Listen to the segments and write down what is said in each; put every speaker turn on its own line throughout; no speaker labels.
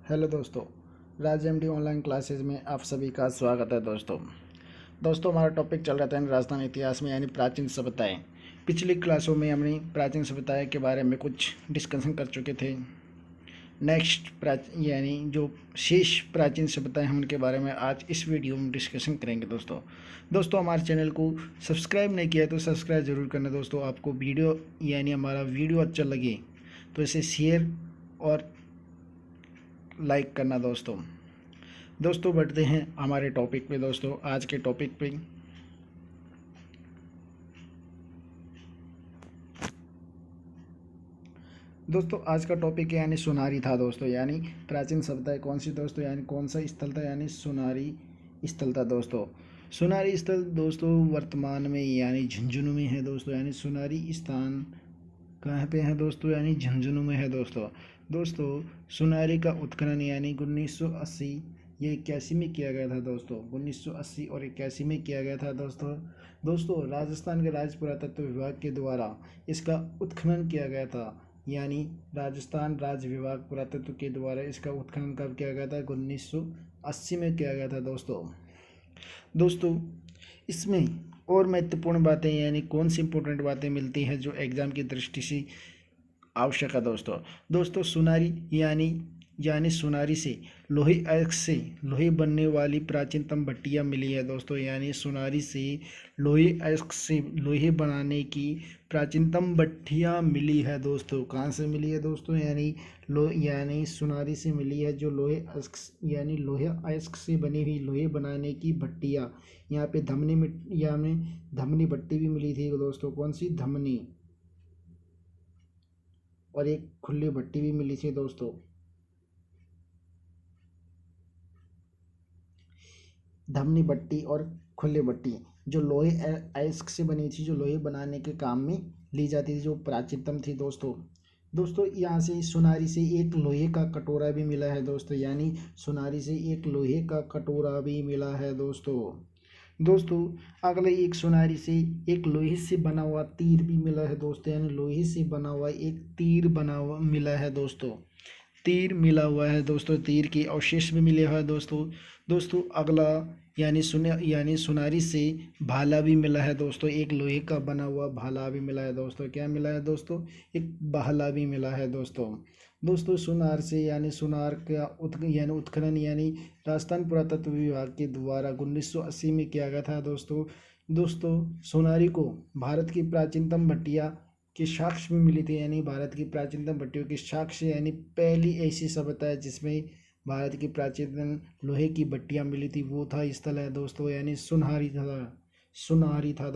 Hello दोस्तों, राज MD online classes में आप सभी का स्वागत है। दोस्तों हमारा टॉपिक चल रहा था राजस्थान इतिहास में यानी प्राचीन सभ्यताएं। पिछली क्लासों में हमने प्राचीन सभ्यताएं के बारे में कुछ डिस्कशन कर चुके थे। नेक्स्ट यानी जो शेष प्राचीन सभ्यताएं हैं उनके बारे में आज इस वीडियो में डिस्कशन करेंगे। दोस्तों हमारे चैनल को सब्सक्राइब नहीं किया तो सब्सक्राइब ज़रूर करना। दोस्तों आपको वीडियो यानी हमारा वीडियो अच्छा लगे तो इसे शेयर और लाइक करना। दोस्तों बढ़ते हैं हमारे टॉपिक पे। दोस्तों आज के टॉपिक पे दोस्तों आज का टॉपिक यानी सुनारी था। दोस्तों यानी प्राचीन सभ्यता कौन सी दोस्तों, यानी कौन सा स्थल था, यानी सुनारी स्थल था। दोस्तों सुनारी स्थल दोस्तों वर्तमान में यानी झुंझुनू में है। दोस्तों यानी सुनारी स्थान कहाँ पे है दोस्तों, यानी झुंझुनू में है। दोस्तों सुनारी का उत्खनन यानी 1980 ये 81 में किया गया था। दोस्तों 1980 और 81 में किया गया था। दोस्तों राजस्थान के राज्य पुरातत्व विभाग के द्वारा इसका उत्खनन किया गया था। यानी राजस्थान राज्य विभाग पुरातत्व के द्वारा इसका उत्खनन कब किया गया था, 1980 में किया गया था। दोस्तों इसमें और महत्वपूर्ण बातें यानी कौन सी इंपॉर्टेंट बातें मिलती हैं जो एग्ज़ाम की दृष्टि से आवश्यक है। दोस्तों सुनारी यानी सुनारी से लोहे अयस्क से लोहे बनने वाली प्राचीनतम भट्टियाँ मिली है। दोस्तों यानी सुनारी से लोहे अयस्क से लोहे बनाने की प्राचीनतम भट्टियाँ मिली है। दोस्तों कहाँ से मिली है दोस्तों, यानी सुनारी से मिली है जो लोहे अयस्क यानी लोहे अयस्क से बनी हुई लोहे बनाने की भट्टियाँ। यहाँ पे धमनी भट्टी भी मिली थी दोस्तों, कौन सी, धमनी, और एक खुली भट्टी भी मिली थी दोस्तों। धमनी भट्टी और खुली भट्टी जो लोहे अयस्क से बनी थी, जो लोहे बनाने के काम में ली जाती थी, जो प्राचीनतम थी। दोस्तों यहाँ से सुनारी से एक लोहे का कटोरा भी मिला है। दोस्तों यानी सुनारी से एक लोहे का कटोरा भी मिला है। दोस्तों अगले एक सुनारी से एक लोहे से बना हुआ तीर भी मिला है। दोस्तों यानी लोहे से बना हुआ एक तीर बना हुआ मिला है। तीर मिला हुआ है। दोस्तों तीर के अवशेष भी मिले हुए हैं। दोस्तों अगला यानी सुनारी से भाला भी मिला है। दोस्तों एक लोहे का बना हुआ भाला भी मिला है। दोस्तों क्या मिला है दोस्तों, एक भाला भी मिला है। दोस्तों सुनार से यानी सुनार का उत्खनन यानी राजस्थान पुरातत्व विभाग के द्वारा 1980 में किया गया था। दोस्तों सुनारी को भारत की प्राचीनतम भट्टियाँ के साक्ष्य भी मिली थी। यानी भारत की प्राचीनतम भट्टियों के साक्ष्य यानी पहली ऐसी सभ्यता है जिसमें भारत की प्राचीनतम लोहे की भट्टियाँ मिली थी, वो था स्थल है दोस्तों, यानी सुनारी था।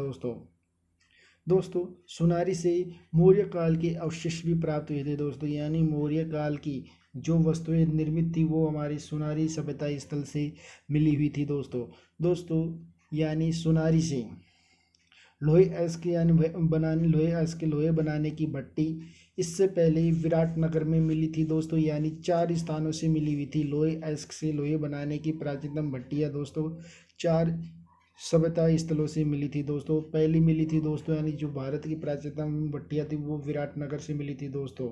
दोस्तों सुनारी से मौर्य काल के अवशेष भी प्राप्त हुए थे। दोस्तों यानी मौर्य काल की जो वस्तुएं निर्मित थी वो हमारी सुनारी सभ्यता स्थल से मिली हुई थी। दोस्तों यानी सुनारी से लोहे अयस्क लोहे बनाने की भट्टी इससे पहले विराटनगर में मिली थी। दोस्तों यानी 4 स्थानों से मिली हुई थी लोहे अयस्क से लोहे बनाने की प्राचीनतम भट्टियाँ। दोस्तों 4 सभ्यता स्थलों से मिली थी। दोस्तों पहली मिली थी दोस्तों यानी जो भारत की प्राचीनतम भट्टियाँ थी वो विराटनगर से मिली थी। दोस्तों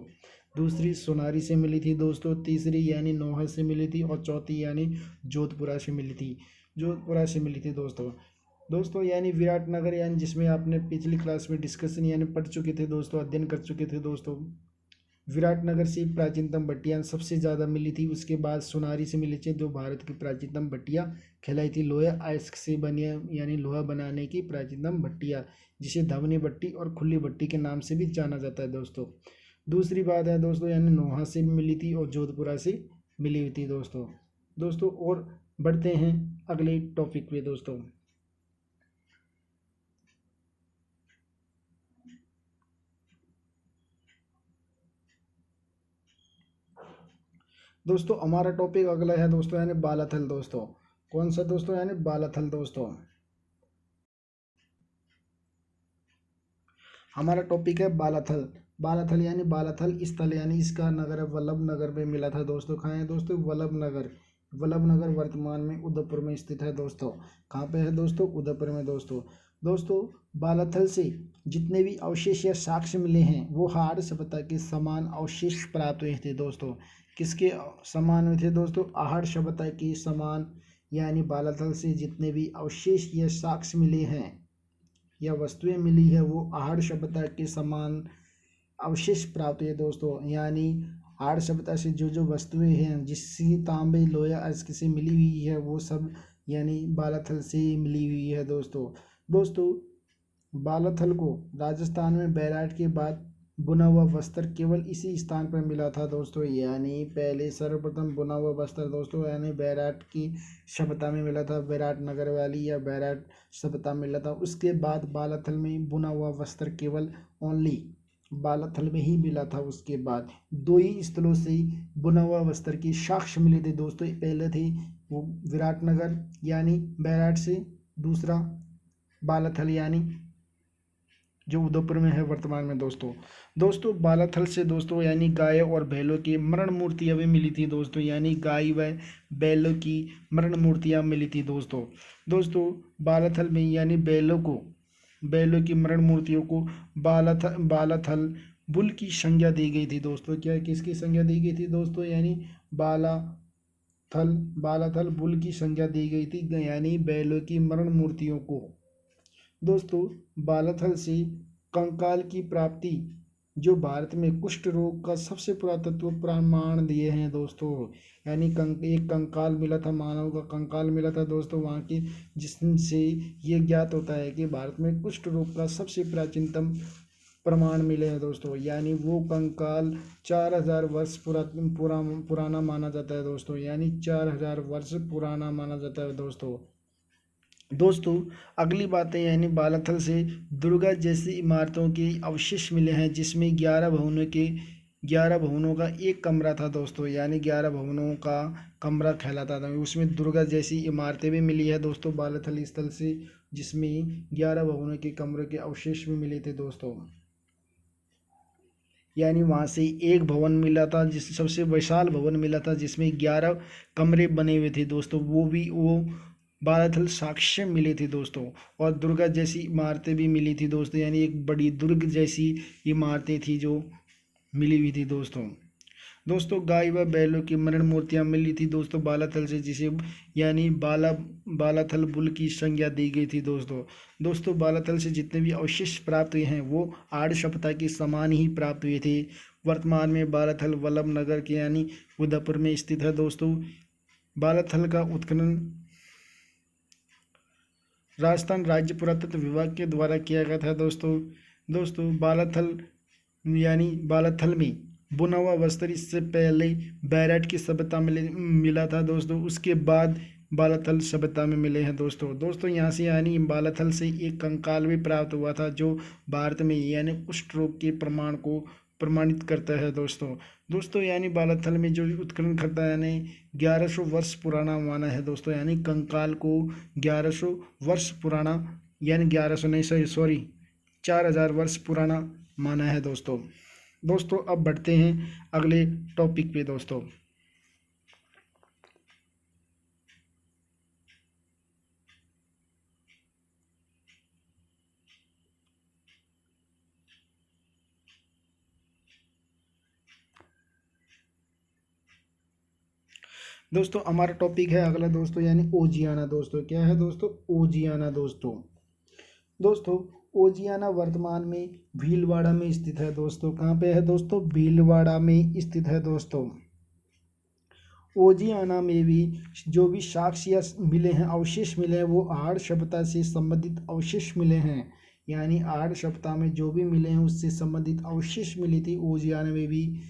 दूसरी सोनारी से मिली थी। दोस्तों तीसरी यानी नौहर से मिली थी, और चौथी यानी जोधपुरा से मिली थी। दोस्तों यानी विराटनगर यानी जिसमें आपने पिछली क्लास में डिस्कशन यानी पढ़ चुके थे दोस्तों, अध्ययन कर चुके थे दोस्तों। विराटनगर से प्राचीनतम भट्टियाँ सबसे ज़्यादा मिली थी, उसके बाद सुनारी से मिली थी जो भारत की प्राचीनतम भट्टियाँ कहलाई थी। लोहे अयस्क से बनी यानी लोहा बनाने की प्राचीनतम भट्टियाँ, जिसे धमनी भट्टी और खुली भट्टी के नाम से भी जाना जाता है। दूसरी बात है दोस्तों यानी नोहा से भी मिली थी और जोधपुरा से मिली हुई थी। दोस्तों और बढ़ते हैं अगले टॉपिक पे। दोस्तों हमारा टॉपिक अगला है दोस्तों यानी बालाथल। दोस्तों कौन सा दोस्तों, यानी बालाथल। हमारा टॉपिक है बालाथल यानी बालाथल स्थल यानी इसका नगर है वल्लभ नगर में मिला था। दोस्तों कहाँ है दोस्तों, वल्लभ नगर वर्तमान में उदयपुर में स्थित है। दोस्तों कहाँ पे है दोस्तों, उदयपुर में। दोस्तों बालाथल से जितने भी अवशेष या साक्ष्य मिले हैं वो हाड़ सभ्यता के समान अवशेष प्राप्त हुए थे दोस्तों। किसके समान हुए थे दोस्तों? आहड़ सभ्यता के समान। यानी बालाथल से जितने भी अवशेष या साक्ष्य मिले हैं या वस्तुएं मिली है वो आहड़ सभ्यता के समान अवशेष प्राप्त हुए दोस्तों। यानी आहड़ सभ्यता से जो जो वस्तुएं हैं जिससे तांबे लोया अर्क से मिली हुई है वो सब यानी बालाथल से मिली हुई है दोस्तों। दोस्तों बालाथल को राजस्थान में बैराट के बाद बुना हुआ वस्त्र केवल इसी स्थान पर मिला था दोस्तों। यानी पहले सर्वप्रथम बुना हुआ वस्त्र दोस्तों यानी बैराट की सभ्यता में मिला था, बैराट नगर वाली या बैराट सभ्यता में मिला था। उसके बाद बालाथल में बुना हुआ वस्त्र केवल ओनली बालाथल में ही मिला था। उसके बाद दो ही स्थलों से बुना हुआ वस्त्र के साक्ष्य मिले थे दोस्तों। पहले थे वो विराटनगर यानी बैराट से, दूसरा बालाथल यानी जो उदयपुर में है वर्तमान में दोस्तों। दोस्तों बालाथल से दोस्तों यानी गाय और बैलों की मरण मूर्तियां भी मिली थी दोस्तों। यानी गाय व बैलों की मरण मूर्तियां मिली थी दोस्तों। दोस्तों बालाथल में यानी बैलों की मरण मूर्तियों को बालाथल बुल की संज्ञा दी गई थी दोस्तों। क्या किसकी संज्ञा दी गई थी दोस्तों? यानी बालाथल बुल की संज्ञा दी गई थी यानी बैलों की मरण मूर्तियों को। दोस्तों बालाथल से कंकाल की प्राप्ति जो भारत में कुष्ठ रोग का सबसे पुरातत्व प्रमाण दिए हैं दोस्तों। यानी एक कंकाल मिला था, मानव का कंकाल मिला था दोस्तों वहाँ के, जिससे ये ज्ञात होता है कि भारत में कुष्ठ रोग का सबसे प्राचीनतम प्रमाण मिले हैं दोस्तों। यानी वो कंकाल 4000 वर्ष पुराना माना जाता है दोस्तों। यानी 4000 वर्ष पुराना माना जाता है दोस्तों। दोस्तों अगली बात है यानी बालाथल से दुर्गा जैसी इमारतों के अवशेष मिले हैं जिसमें 11 भवनों का एक कमरा था दोस्तों। यानी 11 भवनों का कमरा कहलाता था। उसमें दुर्गा जैसी इमारतें भी मिली है दोस्तों बालाथल स्थल से, जिसमें 11 भवनों के कमरों के अवशेष भी मिले थे दोस्तों। यानी वहाँ से एक भवन मिला था जिस सबसे विशाल भवन मिला था जिसमें 11 कमरे बने हुए थे दोस्तों। वो बालाथल साक्ष्य मिले थे दोस्तों। और दुर्गा जैसी इमारतें भी मिली थी दोस्तों। यानी एक बड़ी दुर्ग जैसी इमारतें थी जो मिली हुई थी दोस्तों। दोस्तों गाय व बैलों की मरण मूर्तियां मिली थी दोस्तों बालाथल से, जिसे यानी बालाथल बुल की संज्ञा दी गई थी दोस्तों। दोस्तों बालाथल से जितने भी अवशेष प्राप्त हुए हैं वो आड़ सभ्यता के समान ही प्राप्त हुए थे। वर्तमान में बालाथल वल्लभ नगर के यानी उदयपुर में स्थित है दोस्तों। बालाथल का उत्खनन राजस्थान राज्य पुरातत्व विभाग के द्वारा किया गया था दोस्तों बालाथल में बुना हुआ वस्त्र इससे पहले बैराट की सभ्यता में मिला था दोस्तों। उसके बाद बालाथल सभ्यता में मिले हैं दोस्तों यहाँ से यानी बालाथल से एक कंकाल भी प्राप्त हुआ था जो भारत में यानी कुष्ठ रोग के प्रमाण को प्रमाणित करता है दोस्तों यानी बालाथल में जो उत्खनन करता है यानी 1100 वर्ष पुराना माना है दोस्तों। यानी कंकाल को 1100 वर्ष पुराना यानी 1100 नहीं सॉरी 4000 वर्ष पुराना माना है दोस्तों अब बढ़ते हैं अगले टॉपिक पे दोस्तों। दोस्तों हमारा टॉपिक है अगला दोस्तों यानी ओजियाना दोस्तों। क्या है दोस्तों? ओजियाना दोस्तों ओजियाना वर्तमान में भीलवाड़ा में स्थित है दोस्तों। कहाँ पे है दोस्तों? भीलवाड़ा में स्थित है दोस्तों। ओजियाना में भी जो भी साक्ष्य मिले हैं अवशेष मिले हैं वो आहड़ सभ्यता से संबंधित अवशेष मिले हैं। यानी आहड़ सभ्यता में जो भी मिले हैं उससे संबंधित अवशेष मिले थे ओजियाना में भी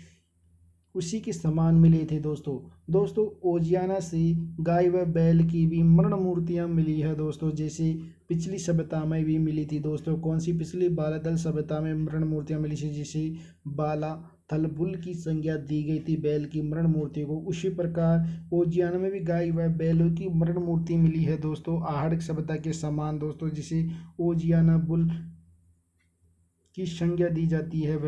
उसी के समान मिले थे दोस्तों ओजियाना से गाय व बैल की भी मरण मूर्तियां मिली है दोस्तों। जैसे पिछली सभ्यता में भी मिली थी दोस्तों। कौन सी? पिछली बालाथल सभ्यता में मरण मूर्तियां मिली थी जैसे बालाथल बुल की संज्ञा दी गई थी बैल की मरण मूर्ति को। उसी प्रकार ओजियाना में भी गाय व बैलों की मरण मूर्ति मिली है दोस्तों आहड़ सभ्यता के समान दोस्तों। जिसे ओजियाना बुल की संज्ञा दी जाती है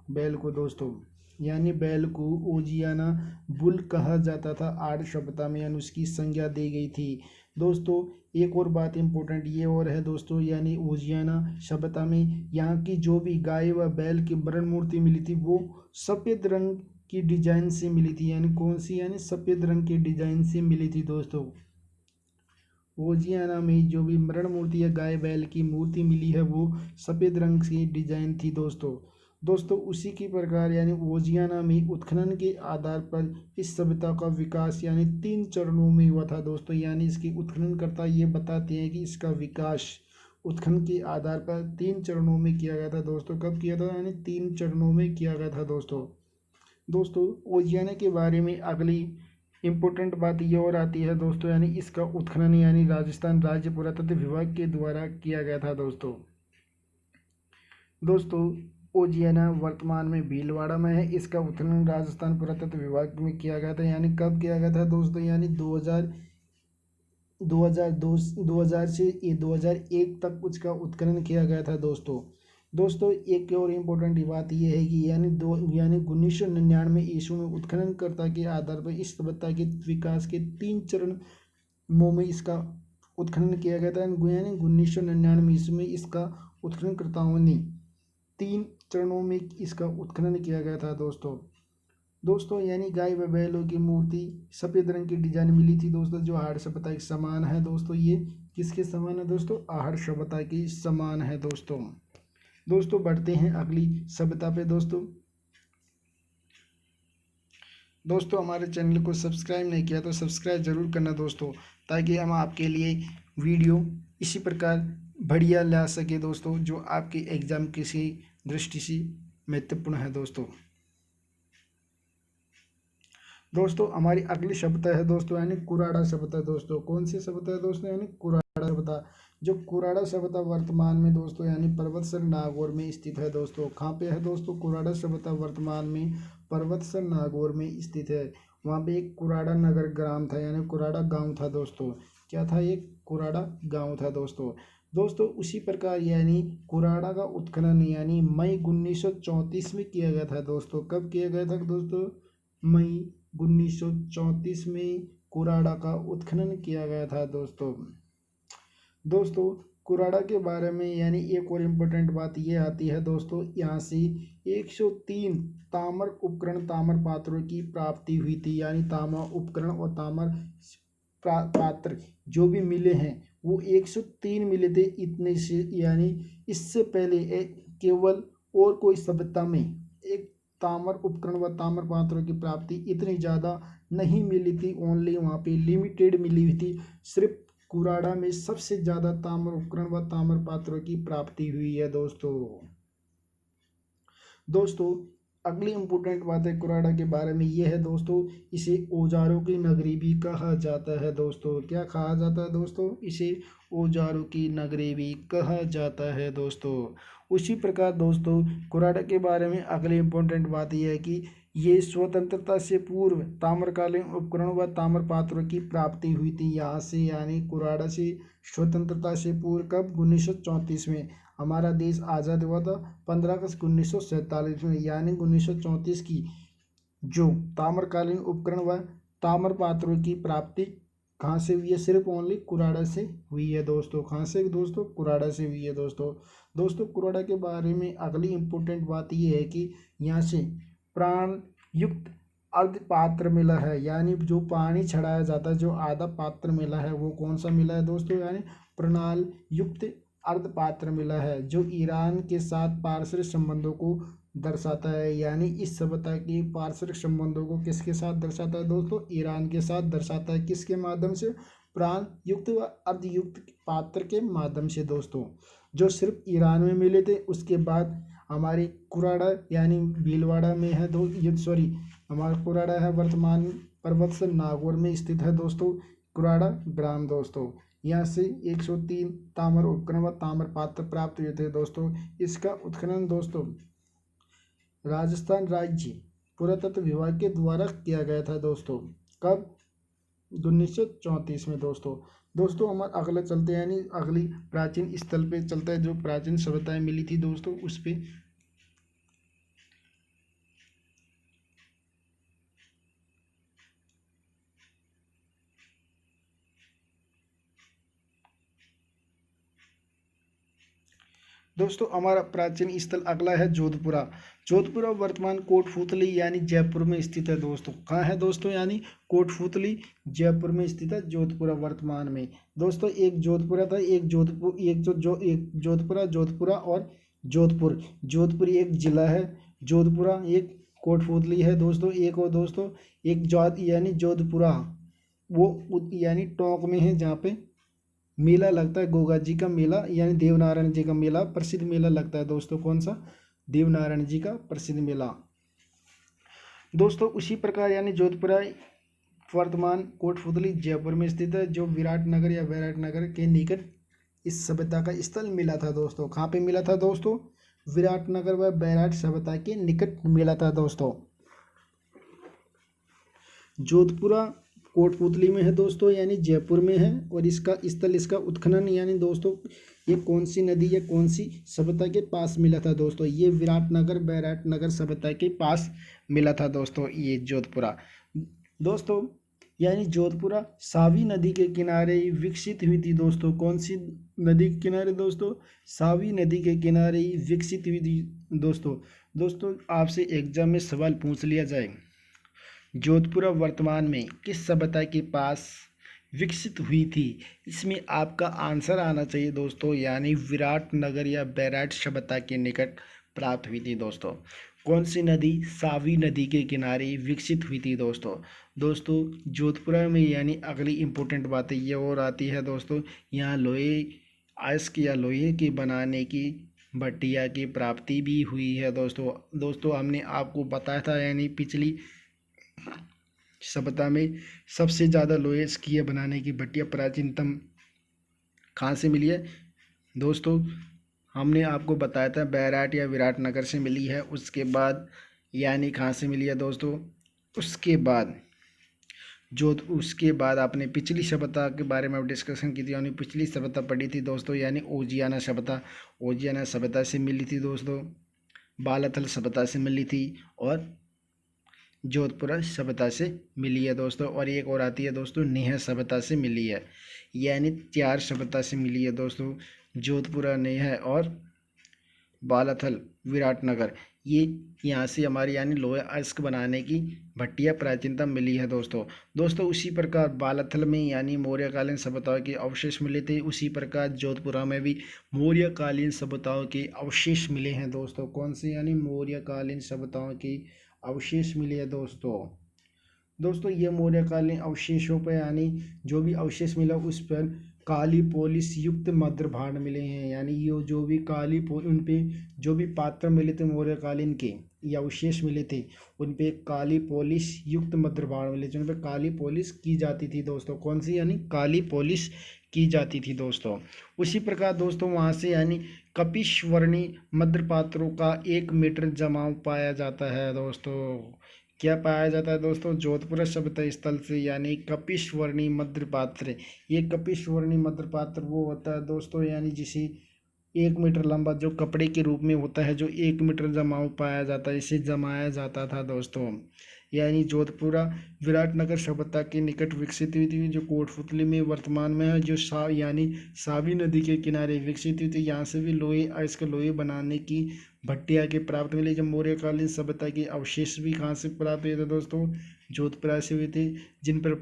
बैल को दोस्तों। यानी बैल को ओजियाना बुल कहा जाता था आहड़ सभ्यता में यानी उसकी संज्ञा दी गई थी दोस्तों एक और बात इम्पोर्टेंट ये और है दोस्तों, यानी ओजियाना सभ्यता में यहाँ की जो भी गाय व बैल की वर्ण मूर्ति मिली थी वो सफ़ेद रंग की डिजाइन से मिली थी। यानी कौन सी, यानी सफ़ेद रंग के डिजाइन से मिली थी दोस्तों। ओजियाना में जो भी मरण मूर्ति या गाय बैल की मूर्ति मिली है वो सफ़ेद रंग की डिजाइन थी दोस्तों। दोस्तों उसी की प्रकार यानी ओजियाना में उत्खनन के आधार पर इस सभ्यता का विकास यानी 3 चरणों में हुआ था दोस्तों। यानी इसकी उत्खननकर्ता ये बताते हैं कि इसका विकास उत्खनन के आधार पर 3 चरणों में किया गया था दोस्तों। कब किया था, यानी 3 चरणों में किया गया था दोस्तों। दोस्तों ओजियाना के बारे में अगली इम्पोर्टेंट बात ये और आती है दोस्तों, यानी इसका उत्खनन यानी राजस्थान राज्य पुरातत्व विभाग के द्वारा किया गया था दोस्तों। दोस्तों ओजियाना वर्तमान में भीलवाड़ा में है। इसका उत्खनन राजस्थान पुरातत्व विभाग में किया गया था। यानी कब किया गया था दोस्तों, यानी 2000 से ये 2001 तक उसका उत्खनन किया गया था दोस्तों। दोस्तों एक और इम्पोर्टेंट बात यह है कि यानी 1999 ईस्वी में उत्खननकर्ता के आधार पर इस सभ्यता के विकास के 3 चरणों में इसका उत्खनन किया गया था। यानी 1999 ईस्वी में इसका उत्खननकर्ताओं ने 3 चरणों में इसका उत्खनन किया गया था दोस्तों। दोस्तों यानी गाय व बैलों की मूर्ति सफ़ेद रंग की डिजाइन मिली थी दोस्तों, जो आहड़ सभ्यता के समान है दोस्तों। ये किसके समान है दोस्तों, आहड़ सभ्यता के समान है दोस्तों। दोस्तों बढ़ते हैं अगली सभ्यता पे दोस्तों। दोस्तों हमारे चैनल को सब्सक्राइब नहीं किया तो सब्सक्राइब जरूर करना दोस्तों, ताकि हम आपके लिए वीडियो इसी प्रकार बढ़िया ला सके दोस्तों, जो आपके एग्जाम की दृष्टि से महत्वपूर्ण है दोस्तों। दोस्तों हमारी अगली सभ्यता है दोस्तों, यानी कुराड़ा सभ्यता दोस्तों। कौन सी सभ्यता है दोस्तों, यानी कुराड़ा सभ्यता। जो कुराड़ा सभ्यता वर्तमान में दोस्तों यानी पर्वतसर नागौर में स्थित है दोस्तों। कहाँ पे है दोस्तों, कुराड़ा सभ्यता वर्तमान में पर्वतसर नागौर में स्थित है। वहाँ पे एक कुराड़ा नगर ग्राम था, यानी कुराड़ा गाँव था दोस्तों। क्या था, एक कुराड़ा गाँव था दोस्तों। दोस्तों उसी प्रकार यानी कुराड़ा का उत्खनन यानी मई 1934 में किया गया था दोस्तों। कब किया गया था दोस्तों, मई 1934 में कुराड़ा का उत्खनन किया गया था दोस्तों। दोस्तों कुराड़ा के बारे में यानी एक और इम्पोर्टेंट बात ये आती है दोस्तों, यहाँ से 103 ताम्र उपकरण ताम्र पात्रों की प्राप्ति हुई थी। यानी ताम्र उपकरण और ताम्र पात्र जो भी मिले हैं वो 103 मिले थे। इतने से यानी इससे पहले केवल और कोई सभ्यता में एक ताम्र उपकरण व ताम्र पात्रों की प्राप्ति इतनी ज़्यादा नहीं मिली थी। ओनली वहाँ पे लिमिटेड मिली हुई थी। सिर्फ कुराड़ा में सबसे ज़्यादा ताम्र उपकरण व ताम्र पात्रों की प्राप्ति हुई है दोस्तों। दोस्तों अगली इम्पोर्टेंट बात है कुराड़ा के बारे में ये है दोस्तों, इसे औजारों की नगरी भी कहा जाता है दोस्तों। क्या कहा जाता है दोस्तों, इसे औजारों की नगरी भी कहा जाता है दोस्तों। उसी प्रकार दोस्तों कुराड़ा के बारे में अगली इम्पोर्टेंट बात यह है कि ये स्वतंत्रता से पूर्व ताम्रकालीन उपकरणों व ताम्र पात्रों की प्राप्ति हुई थी यहाँ से। यानी कुराड़ा से स्वतंत्रता से पूर्व कब, 1934 में। हमारा देश आज़ाद हुआ था 15 अगस्त 1947 में। यानी 1934 की जो ताम्रकालीन उपकरण व ताम्र पात्रों की प्राप्ति कहाँ से हुई है, सिर्फ ओनली कुराड़ा से हुई है दोस्तों। कहाँ से दोस्तों, कुराड़ा से हुई है दोस्तों। दोस्तों कुराड़ा के बारे में अगली इम्पोर्टेंट बात यह है कि यहाँ से प्राण युक्त अर्ध पात्र मिला है। यानी जो पानी चढ़ाया जाता है, जो आधा पात्र मिला है वो कौन सा मिला है दोस्तों, यानी प्रणाल युक्त अर्ध पात्र मिला है, जो ईरान के साथ पारस्परिक संबंधों को दर्शाता है। यानी इस सभ्यता के पारस्परिक संबंधों को किसके साथ दर्शाता है दोस्तों, ईरान के साथ दर्शाता है। किसके माध्यम से, प्राण युक्त व अर्धयुक्त पात्र के माध्यम से दोस्तों, जो सिर्फ ईरान में मिले थे। उसके बाद हमारे कुराड़ा यानी भीलवाड़ा में है दो ये सॉरी हमारा कुराड़ा है वर्तमान पर्वतसर नागौर में स्थित है दोस्तों। कुराड़ा ग्राम दोस्तों, यहाँ से 103 ताम्र उपकरण व ताम्र पात्र प्राप्त हुए थे दोस्तों। इसका उत्खनन दोस्तों राजस्थान राज्य पुरातत्व विभाग के द्वारा किया गया था दोस्तों। कब, 1934 में दोस्तों। दोस्तों हम अगला चलते हैं, यानी अगली प्राचीन स्थल पे चलता है, जो प्राचीन सभ्यताएं मिली थी दोस्तों उस पे। दोस्तों हमारा प्राचीन स्थल अगला है जोधपुरा। जोधपुरा वर्तमान कोटपूतली यानी जयपुर में स्थित है दोस्तों। कहाँ है दोस्तों? यानी कोटपूतली जयपुर में स्थित है जोधपुरा वर्तमान में। दोस्तों एक जोधपुरा था, एक जोधपुर, एक जोधपुरा, जोधपुरा और जोधपुर। जोधपुर एक जिला है, जोधपुरा एक कोटपूतली है दोस्तों। एक और दोस्तों एक यानी जोधपुरा वो यानी टोंक में है, जहाँ पे मेला लगता है गोगा जी का मेला, यानी देवनारायण जी का मेला, प्रसिद्ध मेला लगता है दोस्तों। कौन सा? देवनारायण जी का प्रसिद्ध मेला। दोस्तों उसी प्रकार यानी जोधपुरा वर्तमान कोटपूतली जयपुर में स्थित है, जो विराटनगर या वैराटनगर के निकट इस सभ्यता का स्थल मिला था दोस्तों। कहाँ पे मिला था दोस्तों? विराटनगर व बैराट सभ्यता के निकट मिला था दोस्तों। जोधपुरा कोटपूतली में है दोस्तों, यानी जयपुर में है। और इसका स्थल, इसका उत्खनन यानी दोस्तों ये कौन सी नदी या कौन सी सभ्यता के पास मिला था दोस्तों? ये विराटनगर बैराटनगर सभ्यता के पास मिला था दोस्तों ये जोधपुरा। दोस्तों यानी जोधपुरा सावी नदी के किनारे विकसित हुई थी दोस्तों। कौन सी नदी के किनारे दोस्तों? सावी नदी के किनारे विकसित हुई थी दोस्तों। दोस्तों आपसे एग्जाम में सवाल पूछ लिया जाए, जोधपुरा वर्तमान में किस सभ्यता के पास विकसित हुई थी, इसमें आपका आंसर आना चाहिए दोस्तों, यानी विराटनगर या बैराट सभ्यता के निकट प्राप्त हुई थी दोस्तों। कौन सी नदी? सावी नदी के किनारे विकसित हुई थी दोस्तों। दोस्तों जोधपुरा में यानी अगली इम्पोर्टेंट बातें ये और आती है दोस्तों, यहाँ लोहे अयस्क या लोहे के बनाने की भट्टिया की प्राप्ति भी हुई है दोस्तों हमने आपको बताया था, यानी पिछली सभ्यता में सबसे ज़्यादा लोहे की बनाने की भट्टियाँ प्राचीनतम कहाँ से मिली है दोस्तों? हमने आपको बताया था बैराट या विराटनगर से मिली है। उसके बाद यानी कहाँ से मिली है दोस्तों? उसके बाद आपने पिछली सभ्यता के बारे में डिस्कशन की थी, यानी पिछली सभ्यता पढ़ी थी दोस्तों, यानी ओजियाना सभ्यता से मिली थी दोस्तों, बालाथल सभ्यता से मिली थी और जोधपुरा सभ्यता से मिली है दोस्तों। और एक और आती है दोस्तों नेह सभ्यता से मिली है, यानी 4 सभ्यता से मिली है दोस्तों, जोधपुरा, नेह और बालाथल विराटनगर। ये यहाँ से हमारी यानी लोहे अयस्क बनाने की भट्टियाँ प्राचीनतम मिली है दोस्तों उसी प्रकार बालाथल में यानी मौर्यकालीन सभ्यताओं के अवशेष मिले थे, उसी प्रकार जोधपुरा में भी मौर्यकालीन सभ्यताओं के अवशेष मिले हैं दोस्तों। कौन से? यानी मौर्यकालीन सभ्यताओं के अवशेष मिले हैं दोस्तों ये मौर्यकालीन अवशेषों पर यानी जो भी अवशेष मिला उस पर काली पॉलिश युक्त मध्यभांड मिले हैं, यानी ये जो भी उन पे जो भी पात्र मिले थे मौर्यकालीन के या अवशेष मिले थे उन पे काली पॉलिश युक्त मध्यभांड मिले थे, उन पे काली पॉलिश की जाती थी दोस्तों। कौन सी? यानी काली पॉलिश की जाती थी दोस्तों। उसी प्रकार दोस्तों वहाँ से यानी कपिशवर्णी मध्य पात्रों का 1 मीटर जमाव पाया जाता है दोस्तों। क्या पाया जाता है दोस्तों? जोधपुरा सभ्यता स्थल से यानी कपिशवर्णी मध्य पात्र। ये कपिशवर्णी मध्य पात्र वो होता है दोस्तों, यानी जिसे 1 मीटर लंबा जो कपड़े के रूप में होता है, जो 1 मीटर जमाव पाया जाता है, इसे जमाया जाता था दोस्तों। यानी जोधपुरा विराटनगर सभ्यता के निकट विकसित हुई थी, जो कोटपूतली में वर्तमान में है, जो यानी सावी नदी के किनारे विकसित हुई थी। यहाँ से भी लोहे अयस्क लोहे बनाने की भट्टिया के प्राप्त मिले। जब मौर्यकालीन सभ्यता के अवशेष भी कहाँ से प्राप्त हुए थे दोस्तों? जोधपुरा से हुए थे, जिन पर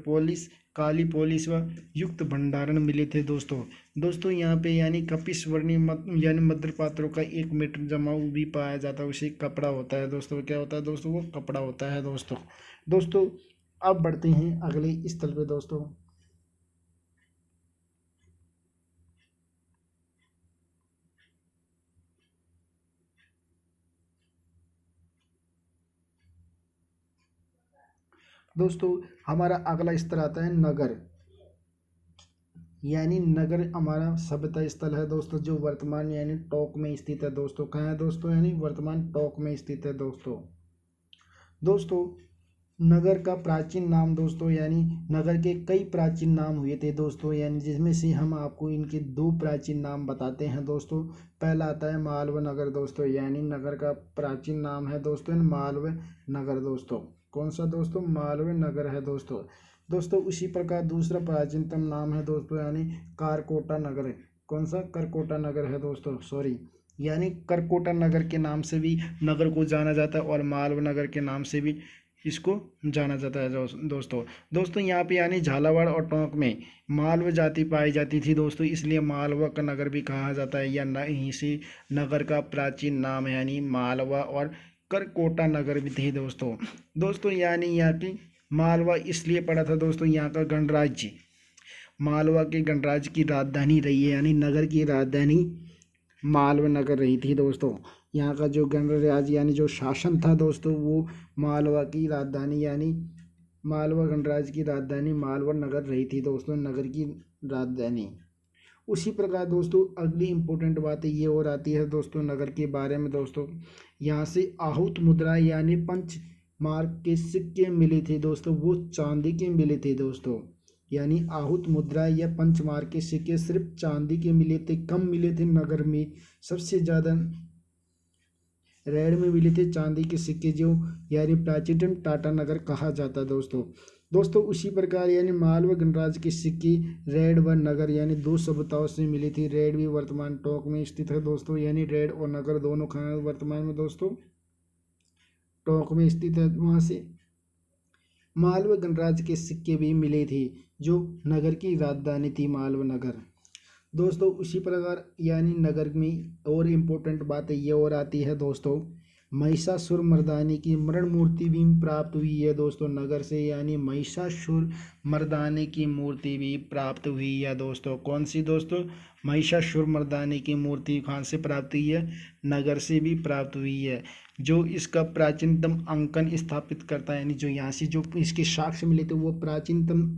काली पॉलिश व युक्त भंडारण मिले थे दोस्तों यहाँ पे यानी कपिशवर्णी यानी मध्य पात्रों का 1 मीटर जमाव भी पाया जाता है, उसे कपड़ा होता है दोस्तों। क्या होता है दोस्तों? वो कपड़ा होता है दोस्तों अब बढ़ते हैं अगले स्थल पे दोस्तों। हमारा अगला स्तर आता है नगर, यानी नगर हमारा सभ्यता स्थल है दोस्तों, जो वर्तमान यानी टोंक में स्थित है दोस्तों। कहाँ है दोस्तों? यानी वर्तमान टोंक में स्थित है दोस्तों नगर का प्राचीन नाम दोस्तों, यानी नगर के कई प्राचीन नाम हुए थे दोस्तों, यानी जिसमें से हम आपको इनके 2 प्राचीन नाम बताते हैं दोस्तों। पहला आता है मालवा नगर दोस्तों, यानी नगर का प्राचीन नाम है दोस्तों मालवा नगर दोस्तों। कौन सा दोस्तों? मालवा नगर है दोस्तों उसी प्रकार दूसरा प्राचीनतम नाम है दोस्तों, यानी कारकोटा नगर। कौन सा? करकोटा नगर है दोस्तों, सॉरी यानी करकोटा नगर के नाम से भी नगर को जाना जाता है और मालवा नगर के नाम से भी इसको जाना जाता है दोस्तों। दोस्तों यहाँ पे यानी झालावाड़ और टोंक में मालवा जाति पाई जाती थी दोस्तों, इसलिए मालवा का नगर भी कहा जाता है, या यहीं से नगर का प्राचीन नाम है यानी मालवा और करकोटा नगर भी थे दोस्तों। दोस्तों यानी यहाँ की मालवा इसलिए पड़ा था दोस्तों, यहाँ का गणराज्य मालवा के गणराज्य की राजधानी रही है, यानी नगर की राजधानी मालवा नगर रही थी दोस्तों। यहाँ का जो गणराज्य यानी जो शासन था दोस्तों, वो मालवा की राजधानी यानी मालवा गणराज्य की राजधानी मालवा नगर रही थी दोस्तों, नगर की राजधानी। उसी प्रकार दोस्तों अगली इम्पोर्टेंट बातें ये और आती है दोस्तों नगर के बारे में दोस्तों। यहाँ से आहूत मुद्रा यानी पंच मार्क के सिक्के मिले थे दोस्तों, वो चांदी के मिले थे दोस्तों। यानी आहूत मुद्रा या पंचमार्क के सिक्के सिर्फ चांदी के मिले थे, कम मिले थे नगर में। सबसे ज़्यादा रेड में मिले थे चांदी के सिक्के, जो यानी प्राचीनतम टाटा नगर कहा जाता दोस्तों। दोस्तों उसी प्रकार यानी मालवा गणराज्य के सिक्के रेड व नगर यानी दो सभ्यताओं से मिली थी। रेड भी वर्तमान टोंक में स्थित है दोस्तों, यानी रेड और नगर दोनों कहाँ वर्तमान में दोस्तों टोंक में स्थित है। वहाँ से मालवा गणराज्य के सिक्के भी मिले थे, जो नगर की राजधानी थी मालवा नगर। दोस्तों उसी प्रकार यानी नगर में और इम्पोर्टेंट बातें ये और आती है दोस्तों, महिषासुर मर्दानी की मरण मूर्ति भी प्राप्त हुई है दोस्तों नगर से, यानी महिषासुर मर्दानी की मूर्ति भी प्राप्त हुई है दोस्तों। कौन सी दोस्तों? महिषासुर मर्दानी की मूर्ति कहाँ से प्राप्त हुई है? नगर से भी प्राप्त हुई है। जो इसका प्राचीनतम अंकन स्थापित करता है, यानी जो यहाँ से जो इसके साक्ष्य मिले थे वो प्राचीनतम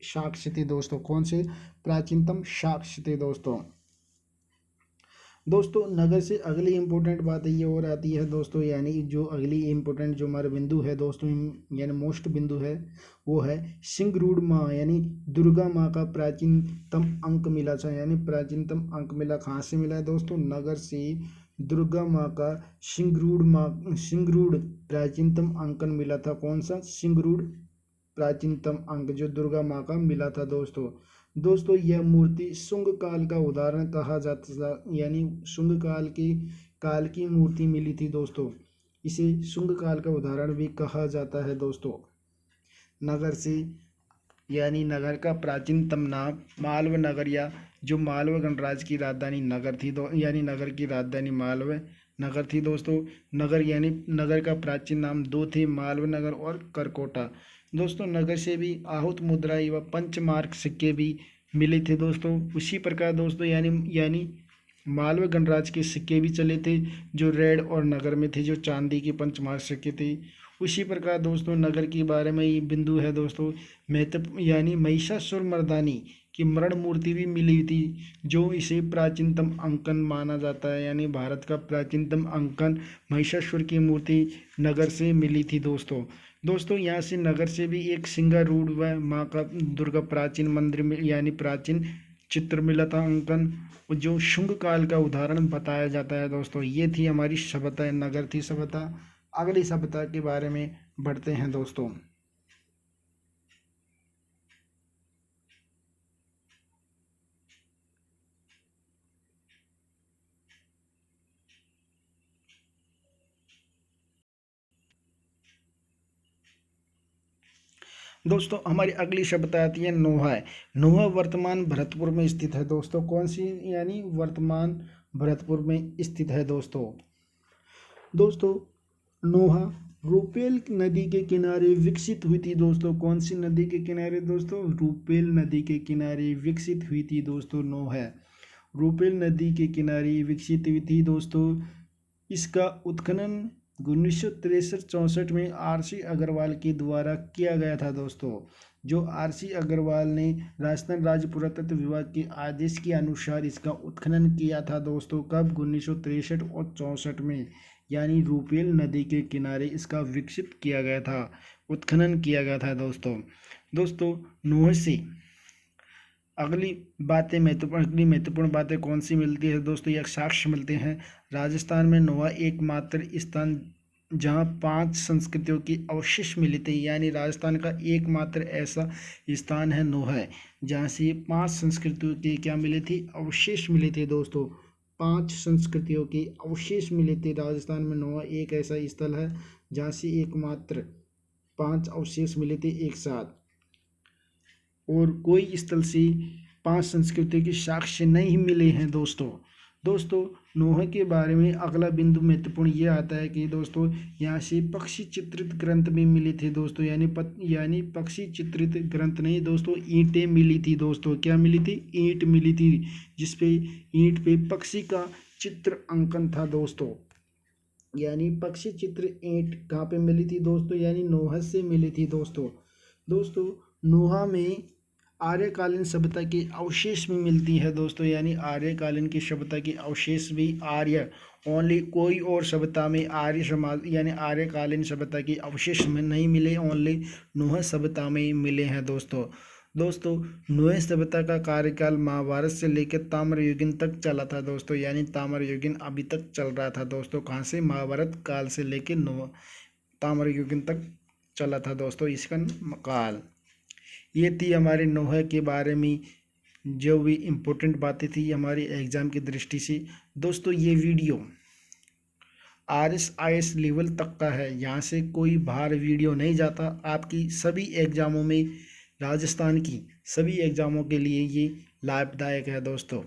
साक्ष्य थे दोस्तों। कौन से प्राचीनतम साक्ष्य थे दोस्तों? दोस्तों नगर से अगली इम्पोर्टेंट बात ये और आती है दोस्तों, यानी जो अगली इम्पोर्टेंट जो हमारा बिंदु है दोस्तों, यानी मोस्ट बिंदु है, वो है सिंगरूड माँ यानी दुर्गा माँ का प्राचीनतम अंक मिला था। यानी प्राचीनतम अंक मिला कहाँ से मिला है दोस्तों? नगर से दुर्गा माँ का सिंगरूड प्राचीनतम अंकन मिला था। कौन सा? सिंगरूड प्राचीनतम अंक जो दुर्गा माँ का मिला था दोस्तों। दोस्तों यह मूर्ति शुंग काल का उदाहरण कहा जाता था, यानी शुंग काल की मूर्ति मिली थी दोस्तों, इसे शुंग काल का उदाहरण भी कहा जाता है दोस्तों। नगर से यानी नगर का प्राचीनतम नाम मालवा नगर, या जो मालवा गणराज्य की राजधानी नगर थी यानी नगर की राजधानी मालवा नगर थी दोस्तों। नगर यानी नगर का प्राचीन नाम दो थे, मालवा नगर और करकोटा। दोस्तों नगर से भी आहूत मुद्रा व पंचमार्क सिक्के भी मिले थे दोस्तों। उसी प्रकार दोस्तों यानी मालवा गणराज्य के सिक्के भी चले थे, जो रेड और नगर में थे, जो चांदी के पंचमार्क सिक्के थे। उसी प्रकार दोस्तों नगर के बारे में ये बिंदु है दोस्तों महत्व, यानी महिषासुर मर्दानी की मरण मूर्ति भी मिली थी, जो इसे प्राचीनतम अंकन माना जाता है। यानी भारत का प्राचीनतम अंकन महिषासुर की मूर्ति नगर से मिली थी दोस्तों। दोस्तों यहाँ से नगर से भी एक सिंगारूढ़ व माँ का दुर्गा प्राचीन मंदिर में यानी प्राचीन चित्र मिला था अंकन, जो शुंग काल का उदाहरण बताया जाता है दोस्तों। ये थी हमारी सभ्यता, नगर थी सभ्यता। अगली सभ्यता के बारे में बढ़ते हैं दोस्तों। दोस्तों हमारी अगली सभ्यता आती है नोहा। नोहा वर्तमान भरतपुर में स्थित है दोस्तों। कौन सी? यानी वर्तमान भरतपुर में स्थित है दोस्तों। दोस्तों नोहा रूपेल नदी के किनारे विकसित हुई थी दोस्तों। कौन सी नदी के किनारे दोस्तों? रूपेल नदी के किनारे विकसित हुई थी दोस्तों नोहा। रूपेल नदी के किनारे विकसित हुई थी दोस्तों। इसका उत्खनन 1963-64 में आर.सी. अग्रवाल के द्वारा किया गया था दोस्तों। जो आर.सी. अग्रवाल ने राजस्थान राज्य पुरातत्व विभाग के आदेश के अनुसार इसका उत्खनन किया था दोस्तों। कब? 1963 और 64 में, यानी रूपेल नदी के किनारे इसका विकसित किया गया था, उत्खनन किया गया था दोस्तों नोह से अगली महत्वपूर्ण बातें कौन सी मिलती है दोस्तों? यह साक्ष्य मिलते हैं। राजस्थान में नोहा एकमात्र स्थान जहाँ 5 संस्कृतियों की अवशेष मिले थे, यानी राजस्थान का एकमात्र ऐसा स्थान है नोहा, जहाँ से 5 संस्कृतियों के क्या मिले थे? अवशेष मिले थे दोस्तों। 5 संस्कृतियों के अवशेष मिले थे। राजस्थान में नोहा एक ऐसा स्थल है जहाँ से एकमात्र 5 अवशेष मिले थे एक साथ, और कोई स्थल से 5 संस्कृतियों के साक्ष्य नहीं मिले हैं दोस्तों। दोस्तों, नोहा के बारे में अगला बिंदु महत्वपूर्ण ये आता है कि दोस्तों यहाँ से पक्षी चित्रित ग्रंथ भी मिले थे दोस्तों, यानी पक्षी चित्रित ग्रंथ नहीं दोस्तों, ईंटें मिली थी दोस्तों। क्या मिली थी? ईंट मिली थी, जिसपे ईंट पे पक्षी का चित्र अंकन था दोस्तों। यानी पक्षी चित्र ईंट कहाँ पे मिली थी दोस्तों? यानी नोहा से मिली थी दोस्तों। दोस्तों, नोहा में आर्यकालीन सभ्यता के अवशेष भी मिलती है दोस्तों, यानी आर्यकालीन की सभ्यता के अवशेष भी आर्य ओनली, कोई और सभ्यता में आर्य समाज यानी आर्यकालीन सभ्यता के अवशेष में नहीं मिले, ओनली नोह सभ्यता में ही मिले हैं दोस्तों। दोस्तों, नोह सभ्यता का कार्यकाल महाभारत से लेकर ताम्रयुगीन तक चला था दोस्तों, यानी ताम्रयुगीन अभी तक चल रहा था दोस्तों। कहाँ से? महाभारत काल से लेकर नोह ताम्रयुगीन तक चला था दोस्तों इसका काल। ये थी हमारे नोह के बारे में जो भी इम्पोर्टेंट बातें थी हमारे एग्ज़ाम की दृष्टि से। दोस्तों, ये वीडियो RSIS लेवल तक का है, यहाँ से कोई बाहर वीडियो नहीं जाता। आपकी सभी एग्ज़ामों में, राजस्थान की सभी एग्ज़ामों के लिए ये लाभदायक है दोस्तों।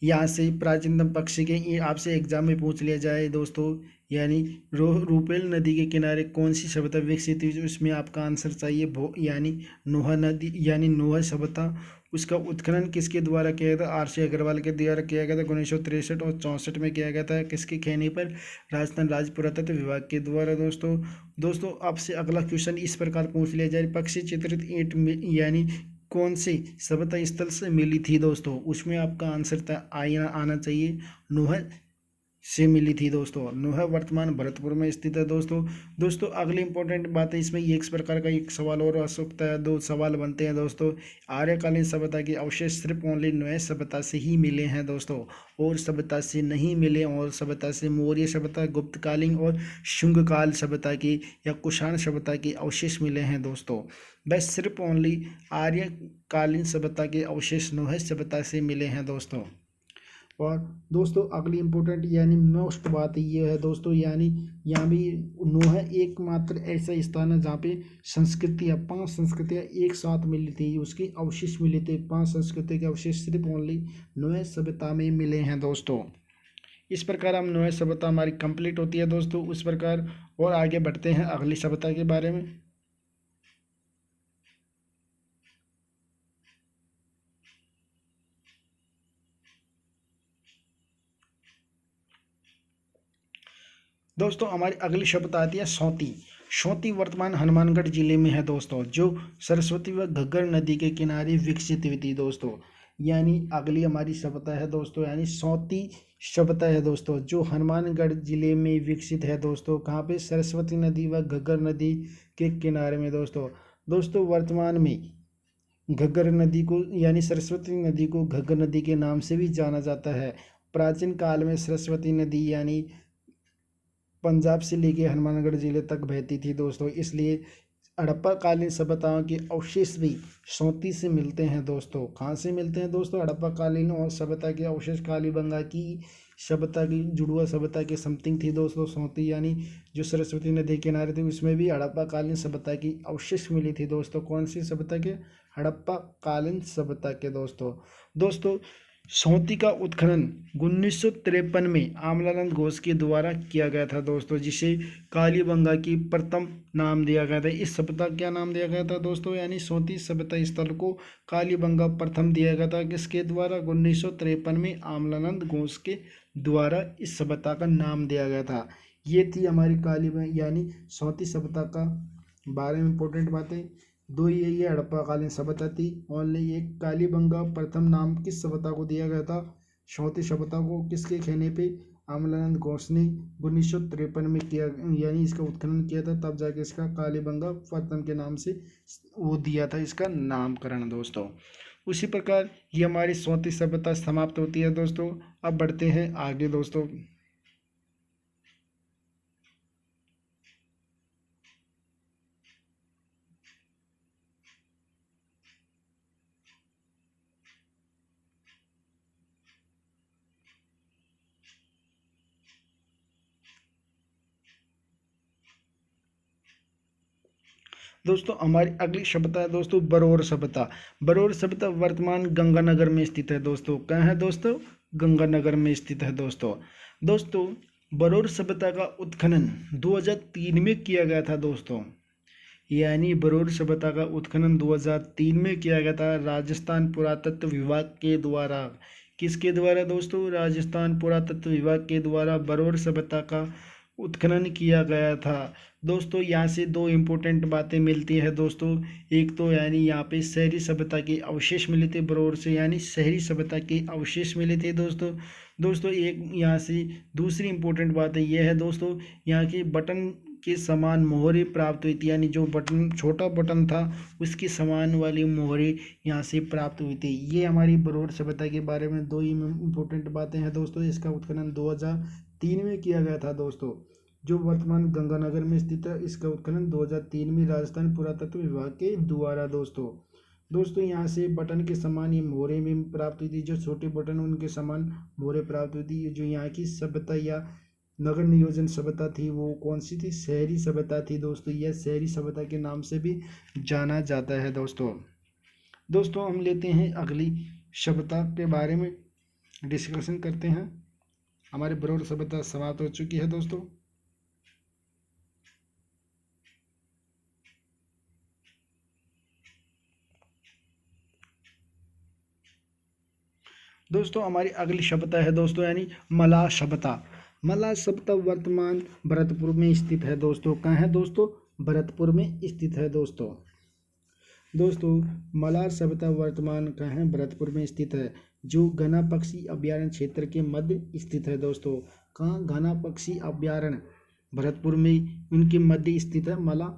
यहाँ से प्राचीनतम पक्षी के ये आपसे एग्जाम में पूछ लिया जाए दोस्तों, यानी रूपेल नदी के किनारे कौन सी सभ्यता विकसित हुई, उसमें आपका आंसर चाहिए यानी नोहा नदी, यानी नोहा सभ्यता। उसका उत्खनन किसके द्वारा किया गया था? RC अग्रवाल के द्वारा किया गया था 1963 और 64 में किया गया था। किसके कहने पर? राजस्थान राज्य पुरातत्व विभाग के द्वारा दोस्तों आपसे अगला क्वेश्चन इस प्रकार पूछ लिया जाए, पक्षी चित्रित ईंट यानी कौन से सभ्यता स्थल से मिली थी दोस्तों? उसमें आपका आंसर आना चाहिए नोह से मिली थी दोस्तों। नोह वर्तमान भरतपुर में स्थित है दोस्तों अगली इंपॉर्टेंट बात है इसमें, ये एक प्रकार का एक सवाल और आ सकता है, 2 सवाल बनते हैं दोस्तों। आर्यकालीन सभ्यता के अवशेष सिर्फ ओनली नोह सभ्यता से ही मिले हैं दोस्तों, और सभ्यता से नहीं मिले। और सभ्यता से मौर्य सभ्यता, गुप्तकालीन और शुंगकाल सभ्यता के या कुषाण सभ्यता के अवशेष मिले हैं दोस्तों। बस सिर्फ ओनली आर्यकालीन सभ्यता के अवशेष नोह सभ्यता से मिले हैं दोस्तों। और दोस्तों अगली इम्पोर्टेंट यानी मोस्ट बात ये है दोस्तों, यानी यहाँ भी नोह एकमात्र ऐसा स्थान है जहाँ पे संस्कृतियाँ 5 संस्कृतियाँ एक साथ मिली थी, उसके अवशेष मिले थे। 5 संस्कृति के अवशेष सिर्फ ओनली नोह सभ्यता में मिले हैं दोस्तों। इस प्रकार हम नोह सभ्यता हमारी कंप्लीट होती है दोस्तों। उस प्रकार और आगे बढ़ते हैं अगली सभ्यता के बारे में। दोस्तों हमारी अगली शब्द आती है सौती वर्तमान हनुमानगढ़ जिले में है दोस्तों, जो सरस्वती व घग्गर नदी के किनारे विकसित हुई थी दोस्तों। यानी अगली हमारी सभ्यता है दोस्तों, यानी सौती सभ्यता है दोस्तों, जो हनुमानगढ़ जिले में विकसित है दोस्तों। कहाँ पे? सरस्वती नदी व घग्गर नदी के किनारे में दोस्तों वर्तमान में घग्गर नदी को यानी सरस्वती नदी को घग्गर नदी के नाम से भी जाना जाता है। प्राचीन काल में सरस्वती नदी यानी पंजाब से लेके हनुमानगढ़ जिले तक बहती थी दोस्तों, इसलिए हड़प्पा कालीन सभ्यताओं के अवशेष भी सौती से मिलते हैं दोस्तों। कहाँ से मिलते हैं दोस्तों? हड़प्पा कालीन और सभ्यता के अवशेष कालीबंगा की सभ्यता की जुड़वा सभ्यता के समथिंग थी दोस्तों सौती, यानी जो सरस्वती नदी के किनारे थी उसमें भी हड़प्पा कालीन सभ्यता की अवशेष मिली थी दोस्तों। कौन सी सभ्यता के? हड़प्पा कालीन सभ्यता के दोस्तों सौती का उत्खनन 1953 में आमलानंद घोष के द्वारा किया गया था दोस्तों, जिसे कालीबंगा की प्रथम नाम दिया गया था। इस सभ्यता क्या नाम दिया गया था दोस्तों? यानी सौती सभ्यता स्थल को कालीबंगा प्रथम दिया गया था। किसके द्वारा? 1953 में आमलानंद घोष के द्वारा इस सभ्यता का नाम दिया गया था। ये थी हमारी कालीबंगा यानी सौती सभ्यता का बारे में इंपॉर्टेंट बातें। 2 ये हड़प्पा कालीन सभ्यता थी। ओनली एक कालीबंगा प्रथम नाम किस सभ्यता को दिया गया था? सौती सभ्यता को। किसके कहने पे? आमलानंद घोष ने 1953 में किया, यानी इसका उत्खनन किया था, तब जाके इसका कालीबंगा प्रथम के नाम से वो दिया था इसका नामकरण दोस्तों। उसी प्रकार ये हमारी सौती सभ्यता समाप्त होती है दोस्तों। अब बढ़ते हैं आगे दोस्तों। दोस्तों हमारी अगली सभ्यता है दोस्तों बरौर सभ्यता। बरौर सभ्यता वर्तमान गंगानगर में स्थित है दोस्तों। कहाँ है दोस्तों? गंगानगर में स्थित है दोस्तों। दोस्तों बरौर सभ्यता का उत्खनन 2003 में किया गया था दोस्तों। यानी बरौर सभ्यता का उत्खनन 2003 में किया गया था राजस्थान पुरातत्व विभाग के द्वारा। किसके द्वारा दोस्तों? राजस्थान पुरातत्व विभाग के द्वारा बरौर सभ्यता का उत्खनन किया गया था दोस्तों। यहाँ से दो इम्पोर्टेंट बातें मिलती है दोस्तों। एक तो यानी यहाँ पे शहरी सभ्यता के अवशेष मिले थे बरौर से, यानी शहरी सभ्यता के अवशेष मिले थे दोस्तों। दोस्तों एक यहाँ से दूसरी इम्पोर्टेंट बात यह है दोस्तों, यहाँ के बटन के समान मोहरें प्राप्त हुई थी, यानी जो बटन छोटा बटन था उसके समान वाली मोहरें यहाँ से प्राप्त हुई थी। ये हमारी बरौर सभ्यता के बारे में दो ही इम्पोर्टेंट बातें हैं दोस्तों। इसका उत्खनन 2003 में किया गया था दोस्तों, जो वर्तमान गंगानगर में स्थित है। इसका उत्खनन 2003 में राजस्थान पुरातत्व विभाग के द्वारा दोस्तों यहाँ से बटन के समान ये मोहरें भी प्राप्त हुई थी। जो छोटे बटन उनके समान मोहरें प्राप्त हुई थी। जो यहाँ की सभ्यता या नगर नियोजन सभ्यता थी वो कौन सी थी? शहरी सभ्यता थी दोस्तों। यह शहरी सभ्यता के नाम से भी जाना जाता है दोस्तों हम लेते हैं अगली सभ्यता के बारे में डिस्कशन करते हैं। हमारी बरौर सभ्यता समाप्त हो चुकी है दोस्तों। दोस्तों हमारी अगली सभ्यता है दोस्तों यानी मलाह सभ्यता। मलाह सभ्यता वर्तमान भरतपुर में स्थित है दोस्तों। कहाँ है दोस्तों? भरतपुर में स्थित है दोस्तों मलाह सभ्यता वर्तमान कहाँ है? भरतपुर में स्थित है, जो घना पक्षी अभ्यारण्य क्षेत्र के मध्य स्थित है दोस्तों। कहाँ? घना पक्षी अभ्यारण्य भरतपुर में उनके मध्य स्थित है मलाह